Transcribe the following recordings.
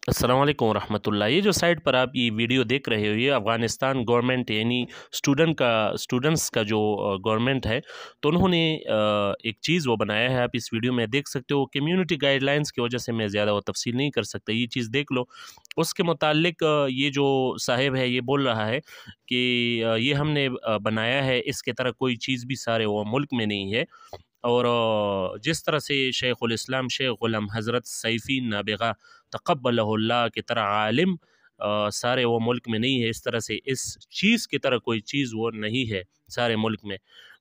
अस्सलाम वालेकुम रहमतुल्लाह। ये जो साइट पर आप ये वीडियो देख रहे हो, ये अफ़गानिस्तान गवर्नमेंट यानी स्टूडेंट्स का जो गवर्नमेंट है, तो उन्होंने एक चीज़ वो बनाया है, आप इस वीडियो में देख सकते हो। कम्युनिटी गाइडलाइंस की वजह से मैं ज़्यादा वो तफ़सील नहीं कर सकता, ये चीज़ देख लो। उसके मुतालिक ये जो साहिब है ये बोल रहा है कि ये हमने बनाया है, इसके तरह कोई चीज़ भी सारे वो मुल्क में नहीं है। और जिस तरह से शेख़ुल इस्लाम शेख ग़ुलाम हज़रत सैफ़ी नाबिगा तक़ब्बलहुल्लाह की तरह आलिम सारे वो मुल्क में नहीं है, इस तरह से इस चीज़ की तरह कोई चीज़ वो नहीं है सारे मुल्क में।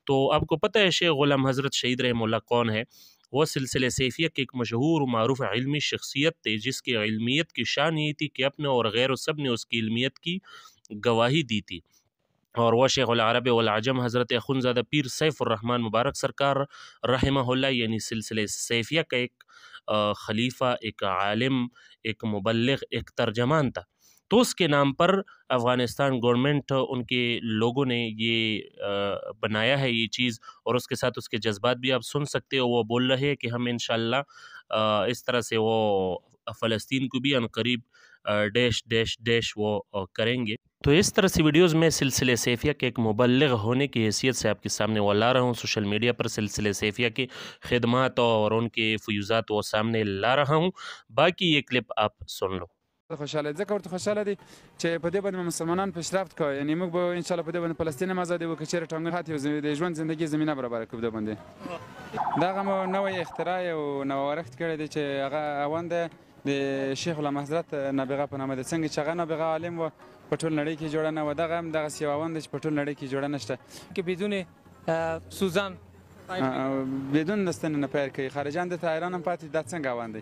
तो आपको पता है शेख ग़ुलाम हज़रत शहीद रहमतुल्लाह कौन है? वो सिलसिले सैफ़िय्या के एक मशहूर और मारूफ़ इल्मी शख्सियत थे, जिसकी इल्मियत की शान ये थी कि अपने और गैर सब ने उसकी इल्मियत की गवाही दी थी। और वह शेख़ुल अरब वल अजम हज़रत अख़ुंज़ादा पीर सैफ़ुर्रहमान मुबारक सरकार रहमहुल्लाह यानी सिलसिले सैफ़िय्या का एक ख़लीफ़ा, एक आलिम, एक मुबल्लिग़, एक तर्जमान था। तो उसके नाम पर अफ़गानिस्तान गवर्नमेंट उनके लोगों ने ये बनाया है ये चीज़, और उसके साथ उसके जज़्बात भी आप सुन सकते हो। वो बोल रहे हैं कि हम इंशाअल्लाह इस तरह से वो फ़लस्तीन को भी अनक़रीब डैश डैश डैश वो करेंगे। तो इस तरह से वीडियोज़ में सिलसिले सैफ़िय्या के एक मुबल्लिग़ होने की हैसियत से आपके सामने वो ला रहा हूँ। सोशल मीडिया पर सिलसिले सैफ़िय्या की ख़िदमत और उनके फ़ुयूज़ात वो सामने ला रहा हूँ। बाकी ये क्लिप आप सुन लो। خوشاله ځکه ورته خوشاله دي چې په دې باندې مسلمانان پیشرفت کوي، یعنی موږ به ان شاء الله په دې باندې فلسطین هم ازادي وکړو، چیرې ټانګه خاطر د ژوند زندگی زمينه برابر کړو. د باندې دغه مو نوې اختراع او نوښت کړی دی چې هغه اونده د شیخ غلام حضرت نابغه په نامه د څنګه چې هغه نابغه عالم و په ټول نړۍ کې جوړه نه و، دغه هم دغه سی اونده چې په ټول نړۍ کې جوړه نشته که بدون سوزان بدون دستن نه پیر کوي، خارجان د ایران هم پاتې د څنګه اونده